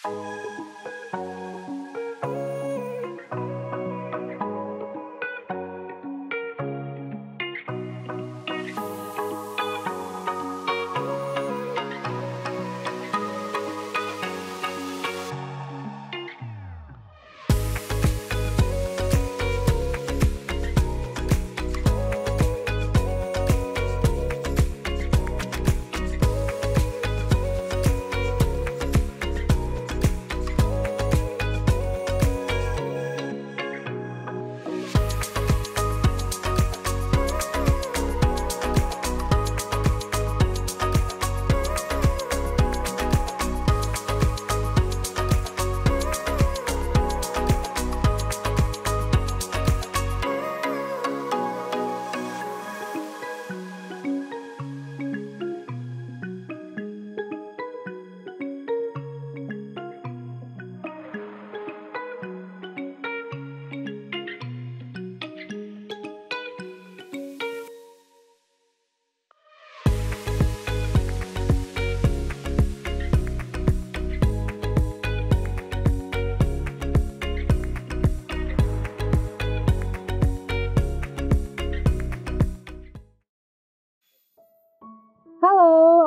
Halo,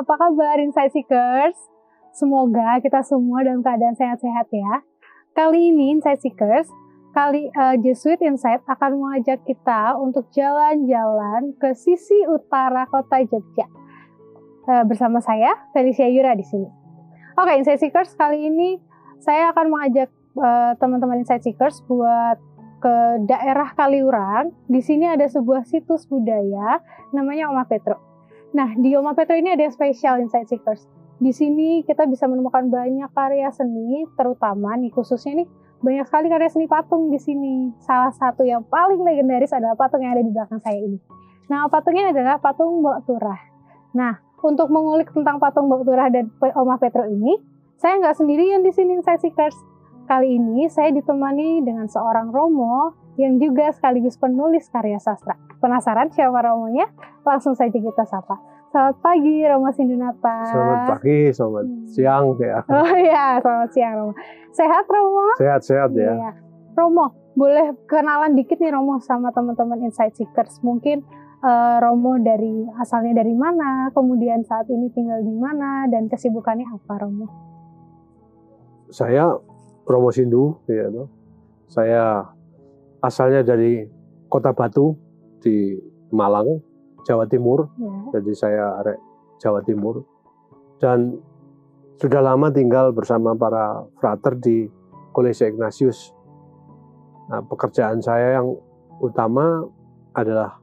apa kabar Insight Seekers? Semoga kita semua dalam keadaan sehat-sehat ya. Kali ini Insight Seekers, Jesuit Insight akan mengajak kita untuk jalan-jalan ke sisi utara kota Jogja. Bersama saya, Felicia Yura di sini. Oke, Insight Seekers, kali ini saya akan mengajak teman-teman Insight Seekers buat ke daerah Kaliurang. Di sini ada sebuah situs budaya namanya Omah Petro. Nah, di Omah Petro ini ada yang spesial Insight Seekers. Di sini kita bisa menemukan banyak karya seni, terutama nih khususnya nih banyak sekali karya seni patung di sini. Salah satu yang paling legendaris adalah patung yang ada di belakang saya ini. Nah, patungnya adalah patung Mbok Turah. Nah, untuk mengulik tentang patung Mbok Turah dan Omah Petro ini, saya nggak sendirian di sini Insight Seekers. Kali ini saya ditemani dengan seorang Romo yang juga sekaligus penulis karya sastra. Penasaran siapa Romonya? Langsung saja kita sapa. Selamat pagi Romo Sindunata. Selamat pagi, selamat siang ya. Oh iya, selamat siang Romo. Sehat Romo? Sehat-sehat ya. Iya. Romo, boleh kenalan dikit nih Romo sama teman-teman Insight Seekers. Mungkin Romo asalnya dari mana, kemudian saat ini tinggal di mana, dan kesibukannya apa Romo? Saya Romo Sindu, ya, saya asalnya dari Kota Batu di Malang, Jawa Timur. Ya. Jadi saya arek Jawa Timur dan sudah lama tinggal bersama para frater di Kolese Ignatius. Nah, pekerjaan saya yang utama adalah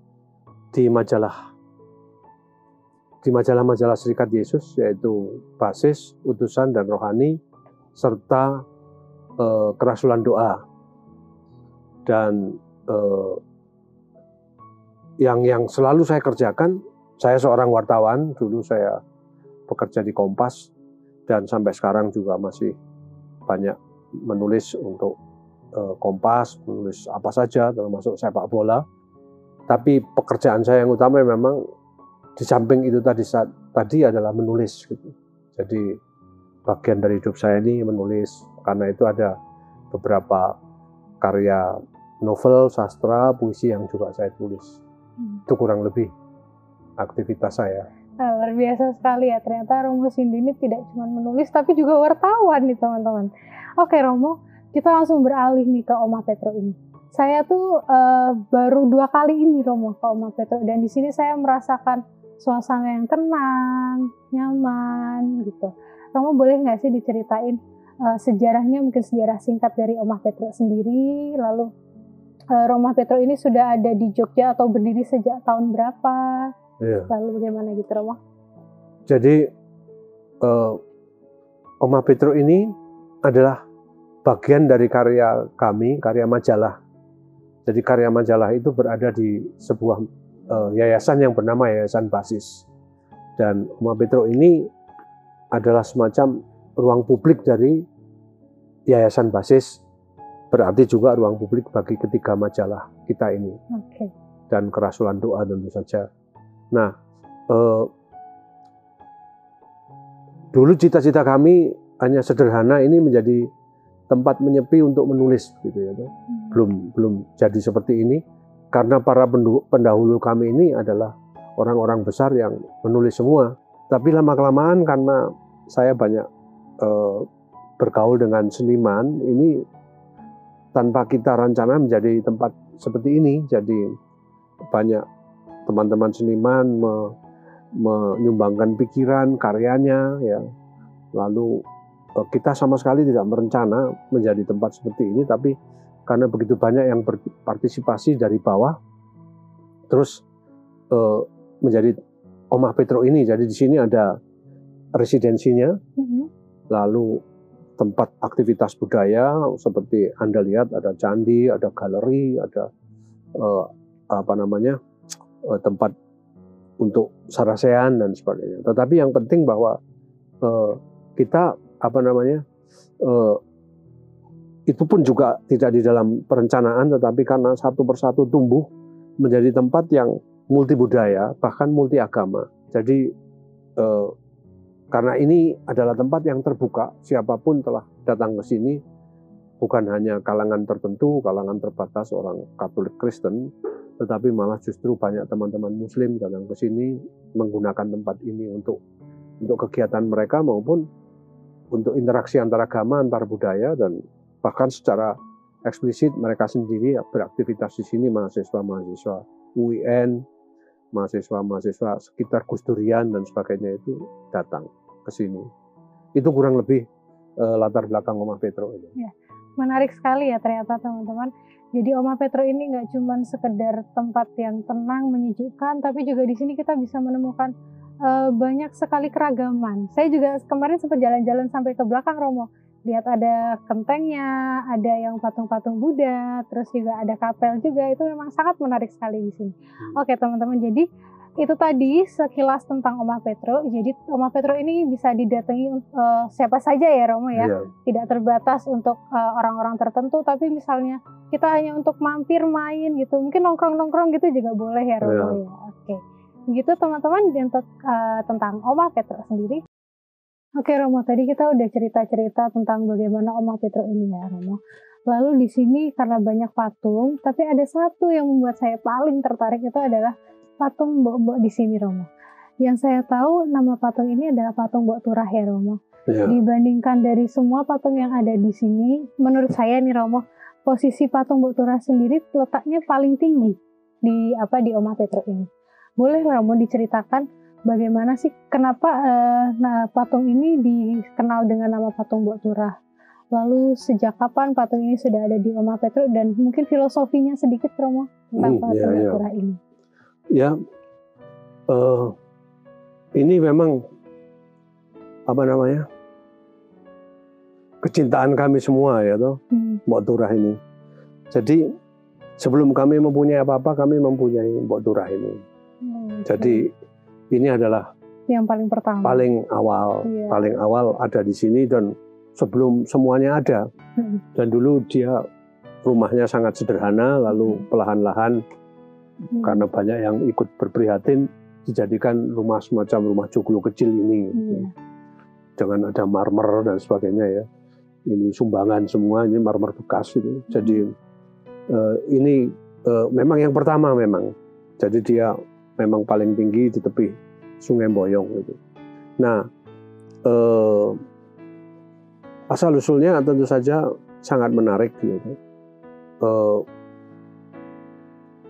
di majalah-majalah Serikat Yesus, yaitu Basis, Utusan, dan Rohani, serta Kerasulan Doa. Dan yang selalu saya kerjakan, saya seorang wartawan, dulu saya bekerja di Kompas, dan sampai sekarang juga masih banyak menulis untuk Kompas, menulis apa saja, termasuk sepak bola. Tapi pekerjaan saya yang utama memang di samping itu tadi adalah menulis, gitu. Jadi bagian dari hidup saya ini menulis, karena itu ada beberapa karya novel, sastra, puisi yang juga saya tulis. Itu kurang lebih aktivitas saya. Nah, luar biasa sekali ya, ternyata Romo Sindu ini tidak cuma menulis tapi juga wartawan nih teman-teman. Oke Romo, kita langsung beralih nih ke Omah Petro ini. Saya tuh baru 2 kali ini Romo ke Omah Petro, dan di sini saya merasakan suasana yang tenang, nyaman gitu. Romo boleh nggak sih diceritain sejarahnya, mungkin sejarah singkat dari Omah Petro sendiri, lalu Omah Petro ini sudah ada di Jogja atau berdiri sejak tahun berapa? Iya. Lalu bagaimana gitu Romo? Jadi Omah Petro ini adalah bagian dari karya kami, karya majalah. Jadi karya majalah itu berada di sebuah yayasan yang bernama Yayasan Basis. Dan Omah Petro ini adalah semacam ruang publik dari Yayasan Basis, berarti juga ruang publik bagi ketiga majalah kita ini. Okay. Dan Kerasulan Doa tentu saja. Nah, dulu cita-cita kami hanya sederhana ini menjadi tempat menyepi untuk menulis gitu ya. Belum jadi seperti ini karena para pendahulu kami ini adalah orang-orang besar yang menulis semua. Tapi lama-kelamaan karena saya banyak bergaul dengan seniman, ini tanpa kita rencana menjadi tempat seperti ini. Jadi banyak teman-teman seniman menyumbangkan pikiran, karyanya ya. Lalu kita sama sekali tidak merencana menjadi tempat seperti ini, tapi karena begitu banyak yang berpartisipasi dari bawah, terus menjadi Omah Petro ini. Jadi di sini ada residensinya, lalu tempat aktivitas budaya seperti Anda lihat ada candi, ada galeri, ada tempat untuk sarasehan dan sebagainya. Tetapi yang penting bahwa kita itu pun juga tidak di dalam perencanaan, tetapi karena satu persatu tumbuh menjadi tempat yang multi budaya, bahkan multi agama. Jadi karena ini adalah tempat yang terbuka, siapapun telah datang ke sini, bukan hanya kalangan tertentu, kalangan terbatas orang Katolik Kristen, tetapi malah justru banyak teman-teman Muslim datang ke sini menggunakan tempat ini untuk kegiatan mereka maupun untuk interaksi antar agama, antar budaya, dan bahkan secara eksplisit mereka sendiri beraktivitas di sini, mahasiswa-mahasiswa UIN, mahasiswa-mahasiswa sekitar Gus Durian dan sebagainya itu datang ke sini. Itu kurang lebih latar belakang Omah Petro ini. Ya, menarik sekali ya ternyata teman-teman. Jadi Omah Petro ini nggak cuma sekedar tempat yang tenang, menyejukkan, tapi juga di sini kita bisa menemukan banyak sekali keragaman. Saya juga kemarin sempat jalan-jalan sampai ke belakang Romo. Lihat ada kentengnya, ada yang patung-patung Buddha, terus juga ada kapel juga. Itu memang sangat menarik sekali di sini. Oke teman-teman, jadi itu tadi sekilas tentang Omah Petro. Jadi Omah Petro ini bisa didatangi siapa saja ya Romo ya. Yeah. Tidak terbatas untuk orang-orang tertentu, tapi misalnya kita hanya untuk mampir main gitu, mungkin nongkrong-nongkrong gitu juga boleh ya Romo ya. Oke. Gitu teman-teman untuk tentang Omah Petro sendiri. Oke Romo, tadi kita udah cerita-cerita tentang bagaimana Omah Petro ini ya Romo. Lalu di sini karena banyak patung, tapi ada satu yang membuat saya paling tertarik itu adalah patung Mbok-Mbok di sini Romo. Yang saya tahu nama patung ini adalah patung Mbok Turah ya Romo. Ya. Dibandingkan dari semua patung yang ada di sini, menurut saya nih Romo, posisi patung Mbok Turah sendiri letaknya paling tinggi di Omah Petro ini. Boleh Romo diceritakan bagaimana sih kenapa patung ini dikenal dengan nama patung Mbok Turah? Lalu sejak kapan patung ini sudah ada di Omah Petro dan mungkin filosofinya sedikit Romo tentang patung Mbok Turah ini? Ya, ini memang kecintaan kami semua ya toh, Mbok Turah ini. Jadi sebelum kami mempunyai apa-apa, kami mempunyai Mbok Turah ini. Jadi ini adalah yang paling pertama, paling awal ada di sini dan sebelum semuanya ada. Dan dulu dia rumahnya sangat sederhana, lalu perlahan-lahan karena banyak yang ikut berprihatin dijadikan rumah semacam rumah joglo kecil ini. Dengan ada marmer dan sebagainya ya. Ini sumbangan semua, ini marmer bekas itu. Jadi ini memang yang pertama memang. Jadi dia memang paling tinggi di tepi Sungai Boyong itu. Nah, asal usulnya tentu saja sangat menarik gitu.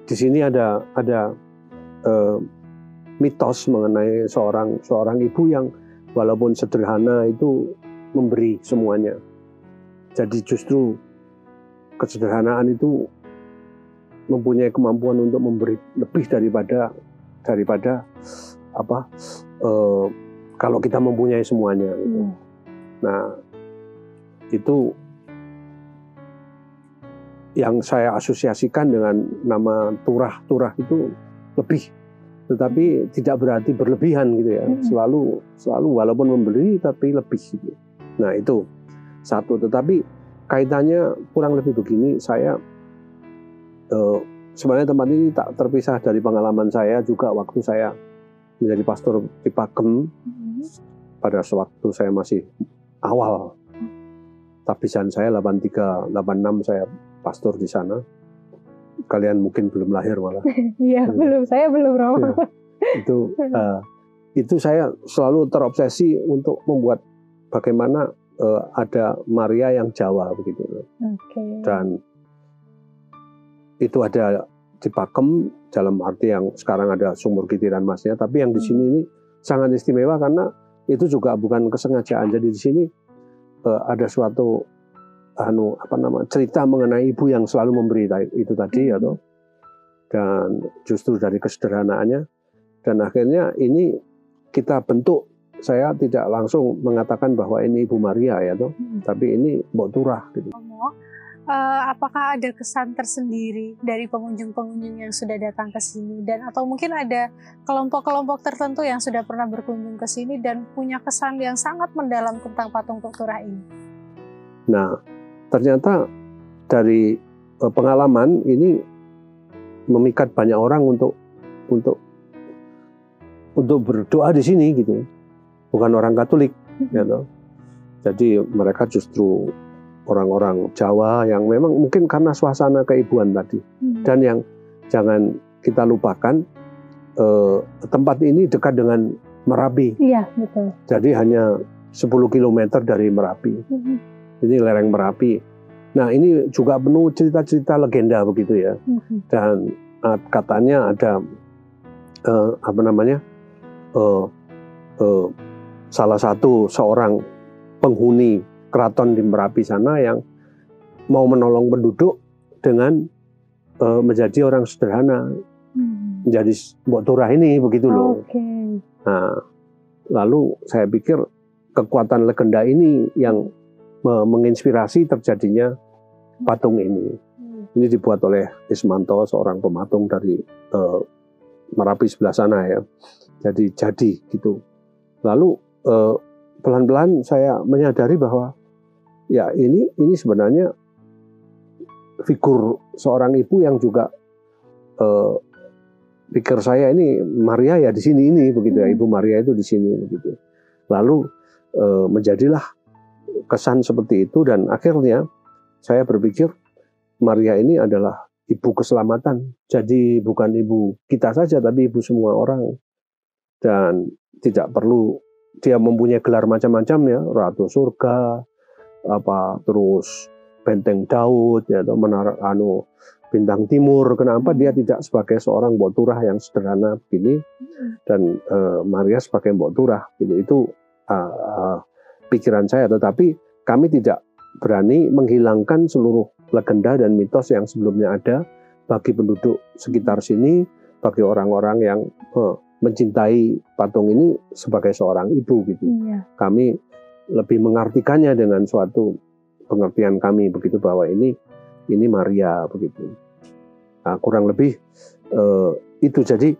Di sini ada mitos mengenai seorang ibu yang walaupun sederhana itu memberi semuanya. Jadi justru kesederhanaan itu mempunyai kemampuan untuk memberi lebih daripada kalau kita mempunyai semuanya. Gitu. Nah, itu yang saya asosiasikan dengan nama Turah itu lebih, tetapi tidak berarti berlebihan gitu ya. Selalu walaupun memberi tapi lebih gitu. Nah itu satu. Tetapi kaitannya kurang lebih begini. Saya sebenarnya tempat ini tak terpisah dari pengalaman saya juga waktu saya menjadi pastor di Pakem pada waktu saya masih awal. Tabisan saya 83, 86 saya pastor di sana. Kalian mungkin belum lahir malah. Iya, belum. Saya belum, Romo. Ya, itu saya selalu terobsesi untuk membuat bagaimana ada Maria yang Jawa begitu. Dan itu ada di Pakem dalam arti yang sekarang ada Sumur Kitiran Masnya, tapi yang di sini ini sangat istimewa karena itu juga bukan kesengajaan. Jadi di sini ada suatu cerita mengenai ibu yang selalu memberi itu tadi atau dan justru dari kesederhanaannya dan akhirnya ini kita bentuk. Saya tidak langsung mengatakan bahwa ini Ibu Maria ya toh, tapi ini Mbok Turah gitu. Apakah ada kesan tersendiri dari pengunjung-pengunjung yang sudah datang ke sini dan atau mungkin ada kelompok-kelompok tertentu yang sudah pernah berkunjung ke sini dan punya kesan yang sangat mendalam tentang patung Mbok Turah ini? Nah, ternyata dari pengalaman ini memikat banyak orang untuk berdoa di sini gitu. Bukan orang Katolik, gitu. Jadi mereka justru orang-orang Jawa yang memang mungkin karena suasana keibuan tadi. Dan yang jangan kita lupakan tempat ini dekat dengan Merapi. Iya, betul. Jadi hanya 10 km dari Merapi. Ini lereng Merapi. Nah ini juga penuh cerita-cerita legenda begitu ya. Dan katanya ada salah satu seorang penghuni keraton di Merapi sana yang mau menolong penduduk dengan menjadi orang sederhana, menjadi Mbok Turah ini begitu loh. Nah, lalu saya pikir kekuatan legenda ini yang menginspirasi terjadinya patung ini. Ini dibuat oleh Ismanto, seorang pematung dari Merapi sebelah sana ya. Jadi gitu. Lalu pelan-pelan saya menyadari bahwa ya ini sebenarnya figur seorang ibu yang juga pikir saya ini Maria ya di sini ini begitu ya, Ibu Maria itu di sini begitu. Lalu menjadilah kesan seperti itu dan akhirnya saya berpikir Maria ini adalah ibu keselamatan. Jadi bukan ibu kita saja tapi ibu semua orang. Dan tidak perlu dia mempunyai gelar macam-macam ya, Ratu Surga, terus Benteng Daud, ya, atau Menara Bintang Timur. Kenapa dia tidak sebagai seorang Mbok Turah yang sederhana begini dan Maria sebagai Mbok Turah gitu. Itu pikiran saya. Tetapi kami tidak berani menghilangkan seluruh legenda dan mitos yang sebelumnya ada bagi penduduk sekitar sini, bagi orang-orang yang mencintai patung ini sebagai seorang ibu gitu. Kami lebih mengartikannya dengan suatu pengertian kami begitu bahwa ini Maria begitu. Nah, kurang lebih itu. Jadi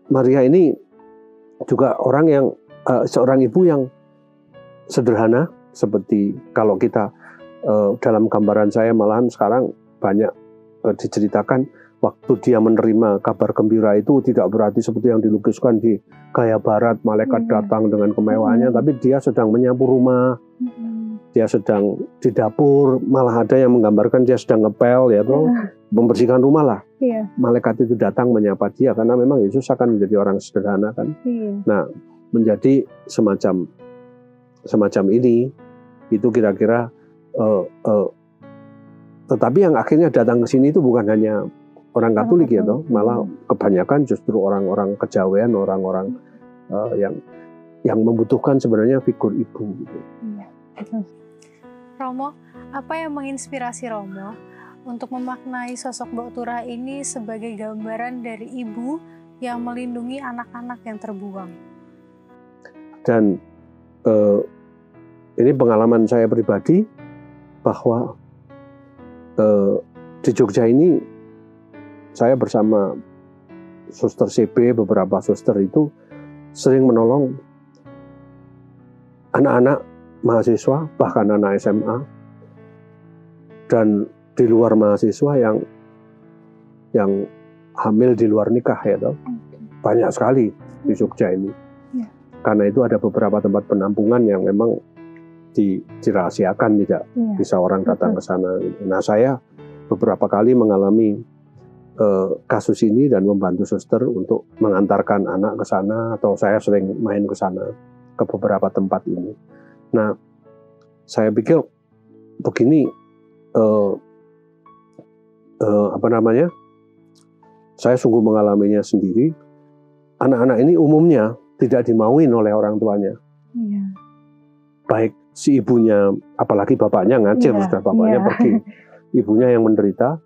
Maria ini juga orang yang seorang ibu yang sederhana, seperti kalau kita dalam gambaran saya malahan sekarang banyak diceritakan waktu dia menerima kabar gembira itu tidak berarti seperti yang dilukiskan di gaya barat, malaikat datang dengan kemewahannya, tapi dia sedang menyapu rumah, dia sedang di dapur, malah ada yang menggambarkan dia sedang ngepel ya tuh, membersihkan rumah lah. Malaikat itu datang menyapa dia karena memang Yesus akan menjadi orang sederhana kan. Nah, menjadi semacam ini itu kira-kira tetapi yang akhirnya datang ke sini itu bukan hanya orang Katolik ya toh, malah kebanyakan justru orang-orang kejawen, orang-orang yang membutuhkan sebenarnya figur ibu gitu. Romo, apa yang menginspirasi Romo untuk memaknai sosok Mbok Turah ini sebagai gambaran dari ibu yang melindungi anak-anak yang terbuang? Dan ini pengalaman saya pribadi bahwa di Jogja ini saya bersama suster CB, beberapa suster itu sering menolong anak-anak mahasiswa, bahkan anak SMA, dan di luar mahasiswa yang hamil di luar nikah ya toh. Banyak sekali di Jogja ini. Karena itu ada beberapa tempat penampungan yang memang dirahasiakan, tidak bisa orang datang ke sana. Nah, saya beberapa kali mengalami kasus ini dan membantu suster untuk mengantarkan anak ke sana, atau saya sering main ke sana, ke beberapa tempat ini. Nah, saya pikir begini, saya sungguh mengalaminya sendiri. Anak-anak ini umumnya tidak dimauin oleh orang tuanya. Baik si ibunya, apalagi bapaknya ngacir, sudah bapaknya pergi, ibunya yang menderita,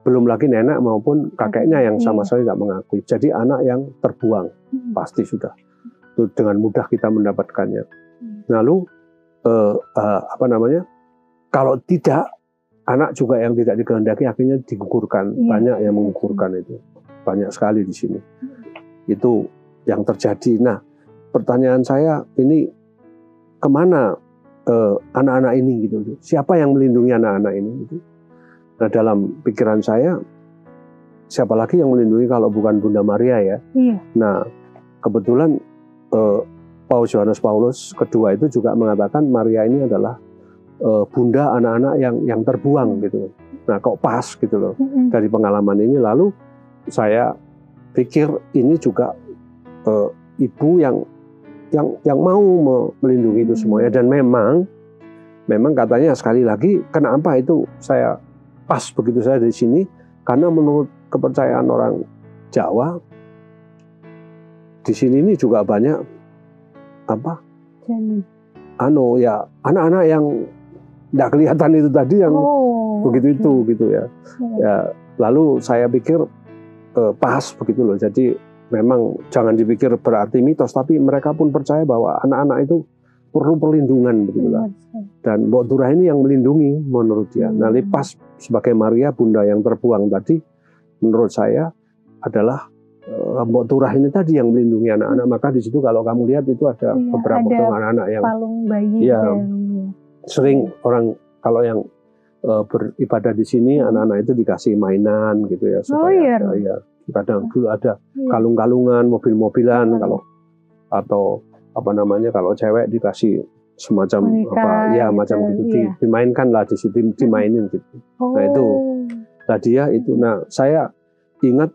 belum lagi nenek maupun kakeknya yang sama sekali tidak mengakui. Jadi anak yang terbuang, pasti sudah. Itu dengan mudah kita mendapatkannya. Lalu kalau tidak, anak juga yang tidak dikehendaki akhirnya digugurkan. Banyak yang menggugurkan itu, banyak sekali di sini. Itu yang terjadi. Nah, pertanyaan saya ini, kemana anak-anak ini gitu? Siapa yang melindungi anak-anak ini? Gitu? Nah, dalam pikiran saya, siapa lagi yang melindungi kalau bukan Bunda Maria ya? Nah, kebetulan Paus Yohanes Paulus kedua itu juga mengatakan Maria ini adalah bunda anak-anak yang terbuang gitu. Nah, kok pas gitu loh dari pengalaman ini. Lalu saya pikir ini juga ibu yang mau melindungi itu semuanya. Dan memang katanya sekali lagi, kenapa itu saya pas begitu saya di sini, karena menurut kepercayaan orang Jawa, di sini ini juga banyak anak-anak yang tidak kelihatan itu tadi, yang begitu itu gitu ya. Lalu saya pikir pas begitu loh. Jadi memang jangan dipikir berarti mitos, tapi mereka pun percaya bahwa anak-anak itu perlu perlindungan begitulah. Dan Mbok Turah ini yang melindungi menurut dia. Nah, pas sebagai Maria bunda yang terbuang tadi, menurut saya adalah Mbok Turah ini tadi yang melindungi anak-anak. Maka di situ kalau kamu lihat itu ada beberapa anak-anak yang palung bayi. Sering orang kalau yang beribadah di sini, anak-anak itu dikasih mainan gitu ya, supaya kadang dulu ada kalung-kalungan, mobil-mobilan, atau kalau cewek dikasih semacam macam gitu, dimainkan lah di situ, dimainin gitu. Nah, itu Nadia itu. Nah, saya ingat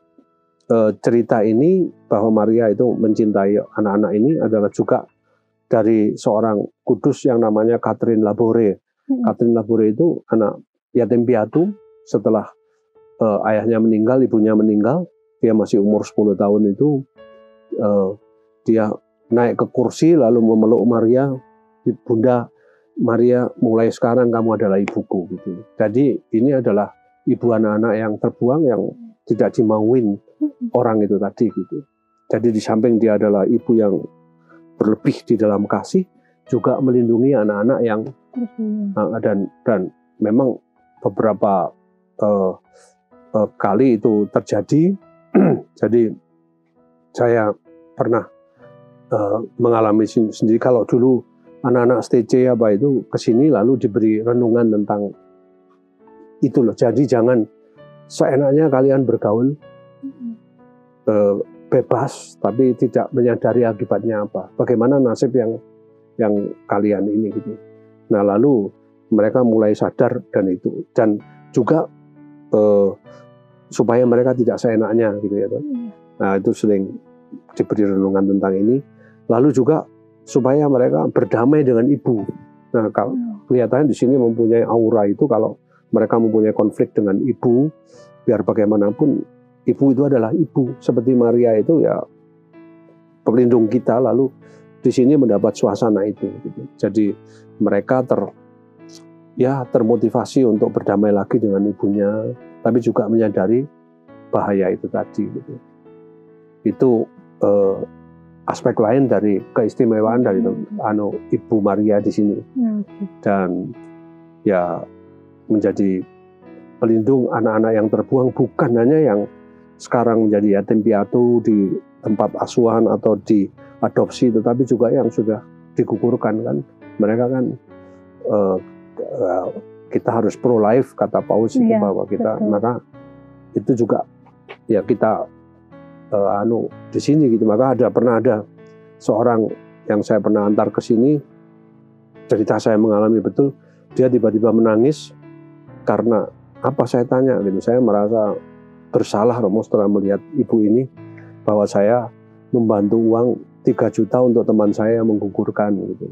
cerita ini bahwa Maria itu mencintai anak-anak ini adalah juga dari seorang kudus yang namanya Catherine Labore. Catherine Labore itu anak yatim piatu. Setelah ayahnya meninggal, ibunya meninggal, dia masih umur 10 tahun itu, dia naik ke kursi lalu memeluk Maria. Bunda Maria, mulai sekarang kamu adalah ibuku gitu. Jadi ini adalah ibu anak-anak yang terbuang, yang tidak dimauin orang itu tadi gitu. Jadi di samping dia adalah ibu yang berlebih di dalam kasih, juga melindungi anak-anak yang dan memang beberapa kali itu terjadi. Jadi saya pernah mengalami sendiri. Kalau dulu anak-anak STC itu kesini lalu diberi renungan tentang itu loh. Jadi jangan seenaknya kalian bergaul bebas tapi tidak menyadari akibatnya apa. Bagaimana nasib yang kalian ini gitu. Nah, lalu mereka mulai sadar dan juga supaya mereka tidak seenaknya gitu ya. Nah, itu sering diberi renungan tentang ini. Lalu juga supaya mereka berdamai dengan ibu. Nah, kalau kelihatannya di sini mempunyai aura itu, kalau mereka mempunyai konflik dengan ibu, biar bagaimanapun ibu itu adalah ibu. Seperti Maria itu ya pelindung kita, lalu di sini mendapat suasana itu. Gitu. Jadi mereka termotivasi untuk berdamai lagi dengan ibunya, tapi juga menyadari bahaya itu tadi. Gitu. Itu aspek lain dari keistimewaan dari Ibu Maria di sini. Dan ya menjadi pelindung anak-anak yang terbuang, bukan hanya yang sekarang menjadi yatim piatu di tempat asuhan atau diadopsi, tetapi juga yang sudah digugurkan kan. Mereka kan kita harus pro life kata Paus itu, bahwa kita maka itu juga ya kita di sini gitu. Maka pernah ada seorang yang saya pernah antar ke sini, cerita saya mengalami betul, dia tiba-tiba menangis karena apa saya tanya gitu. Saya merasa bersalah Romo setelah melihat ibu ini bahwa saya membantu uang 3 juta untuk teman saya yang menggugurkan gitu.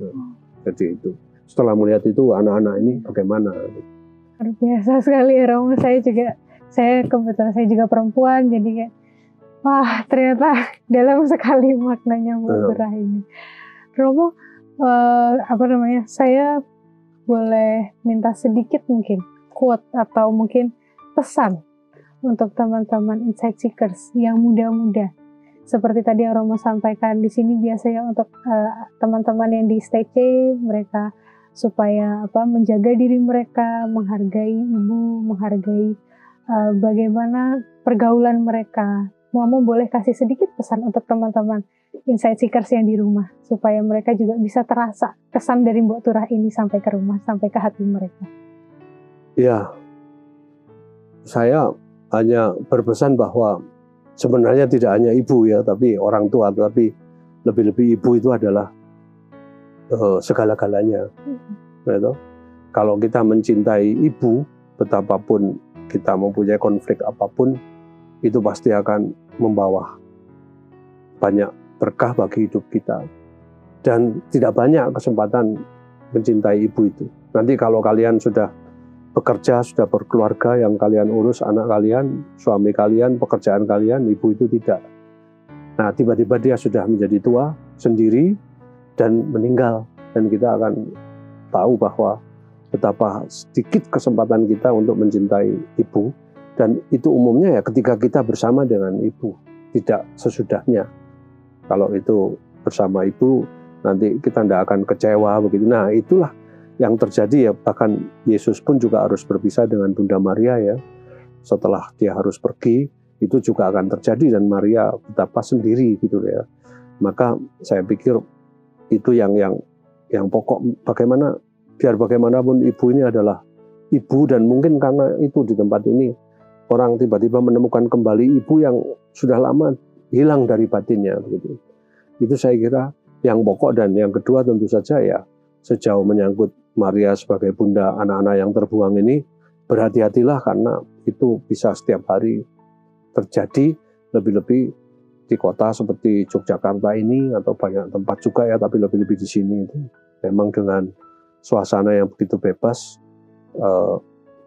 Jadi itu setelah melihat itu anak-anak ini bagaimana? Luar biasa sekali ya Romo. Saya kebetulan saya juga perempuan, jadi kayak wah ternyata dalam sekali maknanya buat turah ini. Romo, saya boleh minta sedikit mungkin quote atau mungkin pesan untuk teman-teman Insight Seekers yang muda-muda. Seperti tadi yang Romo sampaikan di sini, biasanya untuk teman-teman yang di stage mereka supaya menjaga diri mereka, menghargai ibu, menghargai bagaimana pergaulan mereka. Mama boleh kasih sedikit pesan untuk teman-teman Insight Seekers yang di rumah supaya mereka juga bisa terasa kesan dari Mbok Turah ini sampai ke rumah, sampai ke hati mereka. Ya, saya hanya berpesan bahwa sebenarnya tidak hanya ibu ya, tapi orang tua, tapi lebih-lebih ibu itu adalah segala-galanya. Gitu. Kalau kita mencintai ibu, betapapun kita mempunyai konflik apapun, itu pasti akan membawa banyak berkah bagi hidup kita. Dan tidak banyak kesempatan mencintai ibu itu. Nanti kalau kalian sudah bekerja, sudah berkeluarga, yang kalian urus anak kalian, suami kalian, pekerjaan kalian, ibu itu tidak. Nah, tiba-tiba dia sudah menjadi tua sendiri dan meninggal. Dan kita akan tahu bahwa betapa sedikit kesempatan kita untuk mencintai ibu. Dan itu umumnya ya ketika kita bersama dengan ibu, tidak sesudahnya. Kalau itu bersama ibu, nanti kita tidak akan kecewa begitu. Nah, itulah yang terjadi ya. Bahkan Yesus pun juga harus berpisah dengan Bunda Maria ya. Setelah dia harus pergi, itu juga akan terjadi dan Maria betapa sendiri gitu ya. Maka saya pikir itu yang pokok. Bagaimana biar bagaimanapun ibu ini adalah ibu, dan mungkin karena itu di tempat ini orang tiba-tiba menemukan kembali ibu yang sudah lama hilang dari batinnya begitu. Itu saya kira yang pokok. Dan yang kedua tentu saja ya, sejauh menyangkut Maria sebagai bunda anak-anak yang terbuang ini, berhati-hatilah karena itu bisa setiap hari terjadi, lebih-lebih di kota seperti Yogyakarta ini atau banyak tempat juga ya, tapi lebih-lebih di sini itu memang dengan suasana yang begitu bebas,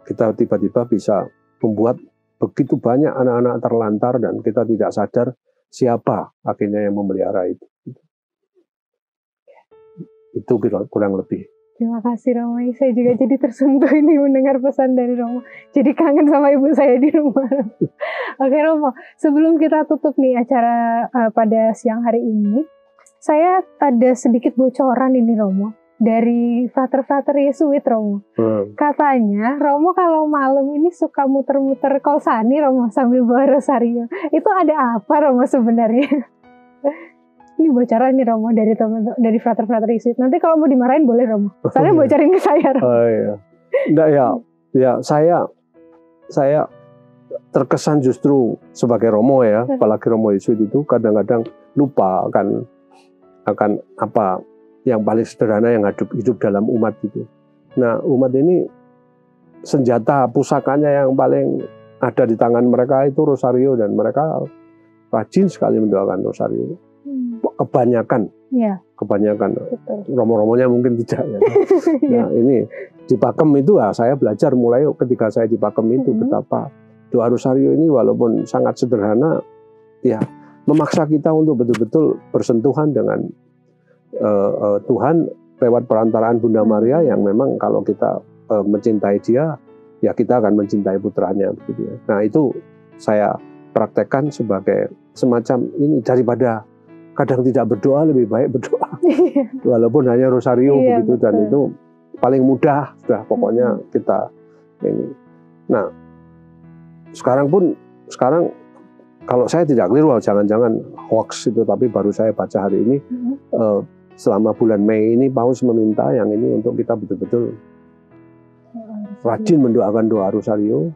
kita tiba-tiba bisa membuat begitu banyak anak-anak terlantar dan kita tidak sadar siapa akhirnya yang memelihara itu. Itu kurang lebih. Terima kasih Romo, saya juga jadi tersentuh ini mendengar pesan dari Romo. Jadi kangen sama ibu saya di rumah. Oke Romo, sebelum kita tutup nih acara pada siang hari ini, saya ada sedikit bocoran ini Romo, dari frater-frater Yesuit Romo. Katanya Romo kalau malam ini suka muter-muter Kolsani Romo sambil bawa rosario. Itu ada apa Romo sebenarnya? Ini bocoran nih Romo dari frater-frater Yesuit. Nanti kalau mau dimarahin boleh Romo. Soalnya bocorin ke saya Romo. Oh iya. Enggak ya saya terkesan justru sebagai Romo ya, apalagi Romo Yesuit itu kadang-kadang lupa akan apa yang paling sederhana yang hidup dalam umat itu. Nah, umat ini senjata pusakanya yang paling ada di tangan mereka itu rosario, dan mereka rajin sekali mendoakan rosario. Kebanyakan. Romo-romonya mungkin tidak ya. Nah, ini di Pakem itu saya belajar mulai ketika saya di Pakem itu betapa doa rosario ini walaupun sangat sederhana ya, memaksa kita untuk betul-betul bersentuhan dengan Tuhan lewat perantaraan Bunda Maria yang memang kalau kita mencintai dia, ya kita akan mencintai putranya begitu ya. Nah, itu saya praktekkan sebagai semacam ini, daripada kadang tidak berdoa, lebih baik berdoa. Walaupun hanya rosario begitu, betul. Dan itu paling mudah sudah pokoknya kita ini. Nah, sekarang kalau saya tidak keliru, jangan-jangan hoax itu, tapi baru saya baca hari ini, selama bulan Mei ini Paus meminta yang ini untuk kita betul-betul rajin mendoakan doa rosario,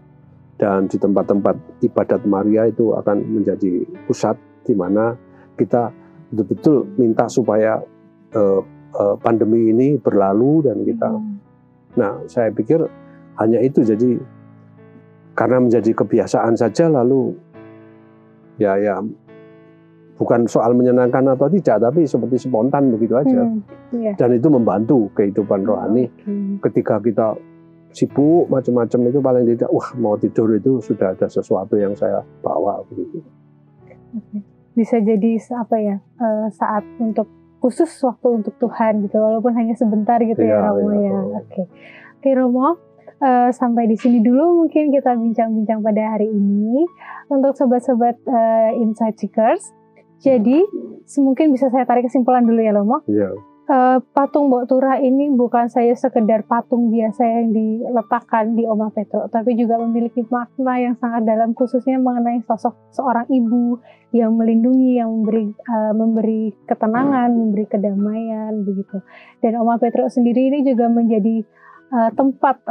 dan di tempat-tempat ibadat Maria itu akan menjadi pusat di mana kita betul-betul minta supaya pandemi ini berlalu dan kita. Nah, saya pikir hanya itu, jadi karena menjadi kebiasaan saja, lalu ya bukan soal menyenangkan atau tidak, tapi seperti spontan begitu aja. Dan itu membantu kehidupan rohani. Ketika kita sibuk macam-macam itu, paling tidak mau tidur itu sudah ada sesuatu yang saya bawa begitu. Bisa jadi saat untuk khusus, waktu untuk Tuhan gitu, walaupun hanya sebentar gitu ya Romo ya. Oke Romo, sampai di sini dulu mungkin kita bincang-bincang pada hari ini untuk sobat-sobat Insight Seekers. Jadi mungkin bisa saya tarik kesimpulan dulu ya Romo. Patung Mbok Turah ini bukan saja sekedar patung biasa yang diletakkan di Oma Petruk, tapi juga memiliki makna yang sangat dalam, khususnya mengenai sosok seorang ibu yang melindungi, yang memberi ketenangan, memberi kedamaian begitu. Dan Oma Petruk sendiri ini juga menjadi tempat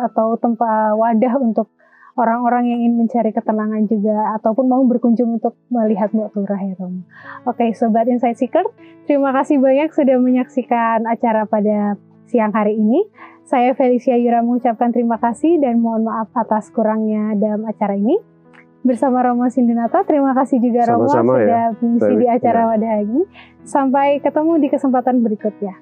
wadah untuk orang-orang yang ingin mencari ketenangan juga, ataupun mau berkunjung untuk melihat Mbok Turah ya Romo. Oke, Sobat Insight Seeker, terima kasih banyak sudah menyaksikan acara pada siang hari ini. Saya Felicia Yura mengucapkan terima kasih dan mohon maaf atas kurangnya dalam acara ini. Bersama Romo Sindinata, terima kasih juga Romo sudah mengisi di acara pada hari ini. Sampai ketemu di kesempatan berikutnya.